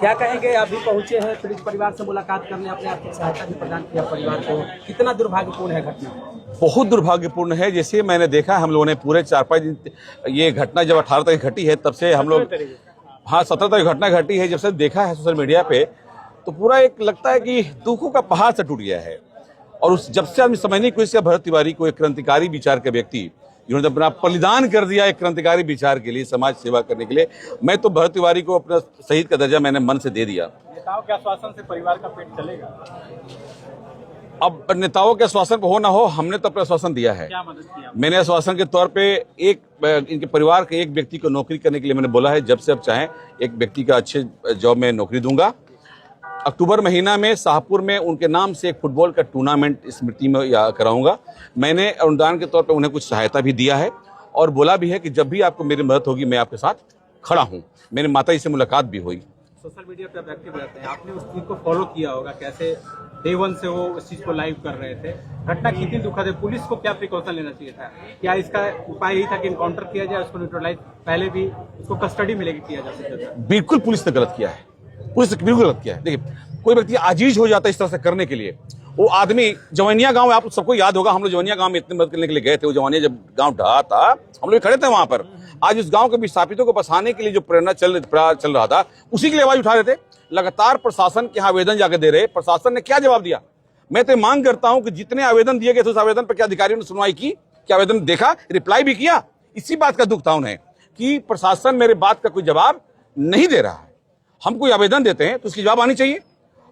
क्या कहेंगे, अभी पहुंचे हैं पीड़ित परिवार से मुलाकात करने, अपने आर्थिक सहायता भी प्रदान किया परिवार को, कितना दुर्भाग्यपूर्ण है घटना? बहुत दुर्भाग्यपूर्ण है। जैसे मैंने देखा, हम लोगों ने पूरे 4-5 दिन, ये घटना जब 18 तारीख घटी है तब से हम लोग, हाँ 17 तारीख घटना घटी है, जब से देखा है सोशल मीडिया पे तो पूरा एक लगता है कि दुखों का पहाड़ से टूट गया है। और उस जब से आदमी समझने की कोशिश किया, भरत तिवारी को एक क्रांतिकारी विचार के व्यक्ति जिन्होंने अपना बलिदान कर दिया एक क्रांतिकारी विचार के लिए, समाज सेवा करने के लिए, मैं तो भरत तिवारी को अपना शहीद का दर्जा मैंने मन से दे दिया। नेताओं के आश्वासन से परिवार का पेट चलेगा? अब नेताओं के आश्वासन हो ना हो, हमने तो अपना आश्वासन दिया है। क्या मदद किया? मैंने मैंने आश्वासन के तौर पे इनके परिवार के एक व्यक्ति को नौकरी करने के लिए मैंने बोला है, जब से अब चाहें एक व्यक्ति का अच्छे जॉब में नौकरी दूंगा। अक्टूबर महीना में शाहपुर में उनके नाम से एक फुटबॉल का टूर्नामेंट स्मृति में कराऊंगा। मैंने अनुदान के तौर पे उन्हें कुछ सहायता भी दिया है और बोला भी है कि जब भी आपको मेरी मदद होगी मैं आपके साथ खड़ा हूं। मेरी माता जी से मुलाकात भी हुई। सोशल मीडिया पे आप एक्टिव रहते हैं, आपने उस चीज को फॉलो किया होगा, कैसे डे 1 से वो उस चीज को लाइव कर रहे थे। घटना कितनी दुखद है, पुलिस को क्या प्रिकॉशन लेना चाहिए था? क्या इसका उपाय यही था कि इनकाउंटर किया जाए, उसको न्यूट्रलाइज, पहले भी उसको कस्टडी में लेके किया जा सकता था? बिल्कुल पुलिस ने गलत किया है, पुलिस ने बिल्कुल गलत किया है। देखिए, कोई व्यक्ति आजीज हो जाता है इस तरह से करने के लिए। वो आदमी जवानिया गांव, आप सबको याद होगा, हम लोग जवानिया गांव में इतनी मदद करने के लिए गए थे। वो जवानिया जब गांव ढहा था, हम लोग खड़े थे वहां पर। आज उस गांव के विस्थापितों को बसाने के लिए जो प्रेरणा चल रहा था, उसी के लिए आवाज उठा रहे थे। लगातार प्रशासन के यहाँ आवेदन जाके दे रहे, प्रशासन ने क्या जवाब दिया? मैं तो मांग करता हूं कि जितने आवेदन दिए गए थे उस आवेदन पर क्या अधिकारियों ने सुनवाई की? क्या आवेदन देखा, रिप्लाई भी किया? इसी बात का दुख था उन्हें कि प्रशासन मेरे बात का कोई जवाब नहीं दे रहा है। हम कोई आवेदन देते हैं तो उसकी जवाब आनी चाहिए।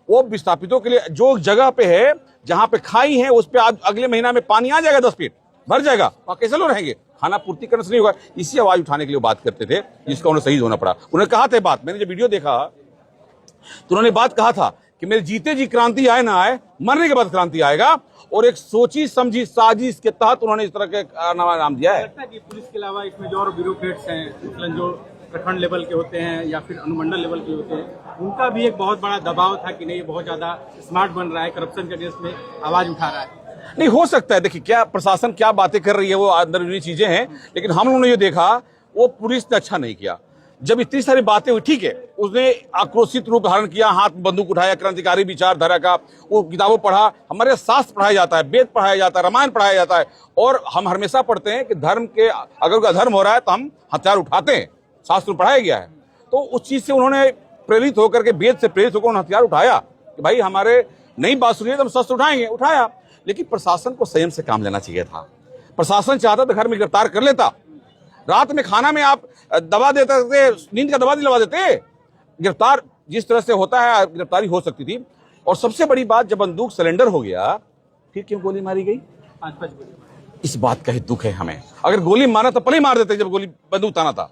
वो विस्थापितों के लिए जो जगह पे है, जहां पे खाई है, उस पे आज अगले महीना में पानी आ जाएगा, 10 फीट भर जाएगा, वहां कैसे लोग रहेंगे? खाना पूर्ति करने से नहीं होगा। इसी आवाज उठाने के लिए बात करते थे, जिसका उन्हें शहीद होना पड़ा। उन्होंने कहा था बात, मैंने जब वीडियो देखा तो उन्होंने बात कहा था कि मेरे जीते जी क्रांति आए ना आए, मरने के बाद क्रांति आएगा। और एक सोची समझी साजिश के तहत उन्होंने इस तरह के नाम दिया है। लगता है कि पुलिस के अलावा इसमें जो और ब्यूरोक्रेट्स हैं, मतलब जो प्रखंड लेवल के होते हैं या फिर अनुमंडल लेवल के होते हैं, उनका भी एक बहुत बड़ा दबाव था कि नहीं बहुत ज्यादा स्मार्ट बन रहा है, करप्शन के अगेंस्ट में आवाज उठा रहा है। नहीं हो सकता है। देखिए, क्या प्रशासन क्या बातें कर रही है, वो अंदरूनी चीजें हैं, लेकिन हम लोगों ने जो देखा वो पुलिस ने अच्छा नहीं किया। जब इतनी सारी बातें हुई, ठीक है, उसने आक्रोशित रूप धारण किया, हाथ में बंदूक उठाया, क्रांतिकारी विचारधारा का वो किताबों पढ़ा। हमारे शास्त्र पढ़ाया जाता है, वेद पढ़ाया जाता है, रामायण पढ़ाया जाता है, और हम हमेशा पढ़ते हैं कि धर्म के अगर कोई अधर्म हो रहा है तो हम हथियार उठाते हैं, शास्त्र में पढ़ाया गया है। तो उस चीज से उन्होंने प्रेरित होकर के, वेद से प्रेरित होकर उन्होंने हथियार उठाया कि भाई हमारे नई बात सुनिए तो हम शस्त्र उठाएंगे, उठाया। लेकिन प्रशासन को संयम से काम लेना चाहिए था। प्रशासन चाहता तो घर में गिरफ्तार कर लेता। रात में खाना में आप दबा देते, नींद का दबा दिलवा देते। गिरफ्तार जिस तरह से होता है, गिरफ्तारी हो सकती थी। और सबसे बड़ी बात, जब बंदूक सिलेंडर हो गया फिर क्यों गोली मारी गई? 5-5 गोली। इस बात का ही दुख है हमें। अगर गोली मारा तो पहले ही मार देते, जब गोली बंदूक ताना था,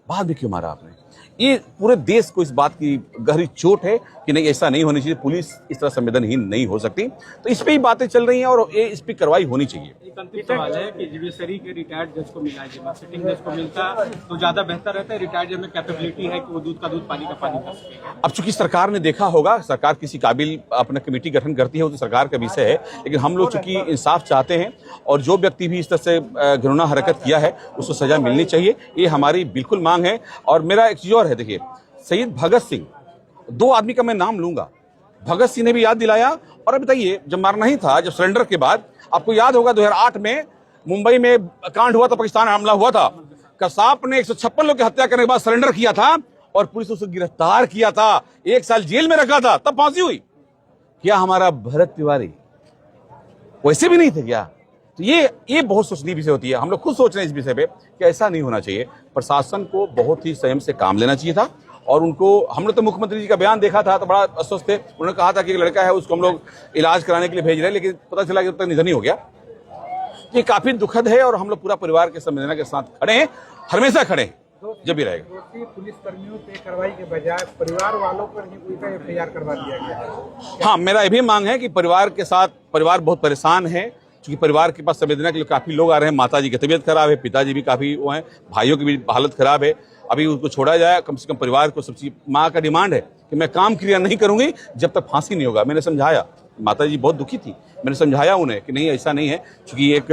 बाद में क्यों मारा आपने? ये पूरे देश को इस बात की गहरी चोट है कि नहीं, ऐसा नहीं होनी चाहिए। पुलिस इस तरह संवेदनहीन नहीं हो सकती। तो इस पे ही बातें चल रही हैं और इस पे कार्रवाई होनी चाहिए। एक अंतिम सवाल है कि जुडिशरी के रिटायर्ड जज को मिला है, सिटिंग जज को मिलता तो ज्यादा बेहतर रहता है। रिटायर्ड जज में कैपेबिलिटी है कि वो दूध का दूध पानी का पानी कर सके। अब चूंकि सरकार ने देखा होगा, सरकार किसी काबिल अपना कमेटी गठन करती है, वो तो सरकार का विषय है। लेकिन हम लोग चूंकि इंसाफ चाहते हैं और जो व्यक्ति भी इस तरह से घिनौना हरकत किया है उसको सजा मिलनी चाहिए, ये हमारी बिल्कुल मांग है। और मेरा एक चीज और है, देखिए, शहीद भगत सिंह, 2 आदमी का मैं नाम लूंगा। भगत सिंह ने भी याद दिलाया। और बताइए, जब मारना ही था, जब सरेंडर के बाद, आपको याद होगा 2008 में मुंबई में कांड हुआ था, पाकिस्तान हमला हुआ था। कसाप ने 156 लोग की हत्या करने के बाद सरेंडर किया था और पुलिस उसे गिरफ्तार किया था, 1 साल जेल में रखा था, तब फांसी हुई। क्या हमारा भरत तिवारी वैसे भी नहीं थे क्या? तो ये बहुत सोचनीय विषय होती है। हम लोग खुद सोच रहे हैं इस विषय पे कि ऐसा नहीं होना चाहिए। प्रशासन को बहुत ही संयम से काम लेना चाहिए था। और उनको, हमने तो मुख्यमंत्री जी का बयान देखा था तो बड़ा अस्वस्थ थे। उन्होंने कहा था कि एक लड़का है, उसको हम लोग इलाज कराने के लिए भेज रहे हैं, लेकिन पता चला कि अब तक निधन ही हो गया। ये काफी दुखद है और हम लोग पूरा परिवार के संवेदना के साथ खड़े हैं, हमेशा खड़े हैं, जब भी रहेगा। पुलिस कर्मियों पे कार्रवाई के बजाय परिवार वालों पर ही उनका एफआईआर करवा दिया गया। हाँ, मेरा ये भी मांग है कि परिवार के साथ, परिवार बहुत परेशान है, क्योंकि परिवार के पास संवेदना के लिए काफी लोग आ रहे हैं। माता जी की तबीयत खराब है, पिताजी भी काफी वो हैं, भाइयों की भी हालत खराब है। अभी उसको छोड़ा जाए, कम से कम परिवार को। सबसे माँ का डिमांड है कि मैं काम क्रिया नहीं करूंगी जब तक फांसी नहीं होगा। मैंने समझाया, माता जी बहुत दुखी थी, मैंने समझाया उन्हें कि नहीं, ऐसा नहीं है, क्योंकि एक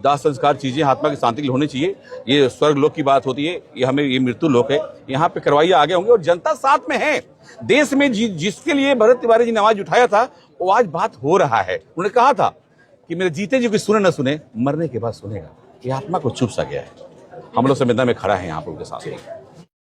दाह संस्कार चीजें आत्मा की शांति के लिए होनी चाहिए। ये स्वर्ग लोक की बात होती है, ये हमें, ये मृत्यु लोक है, यहाँ पे करवाइए आगे होंगे और जनता साथ में है। देश में जिसके लिए भरत तिवारी जी ने आवाज उठाया था वो आज बात हो रहा है। उन्होंने कहा था कि मेरे जीते जी कोई सुने न सुने, मरने के बाद सुनेगा। ये आत्मा को चुभ सा गया है। हम लोग संवेदना में खड़ा है यहाँ पर उनके साथ।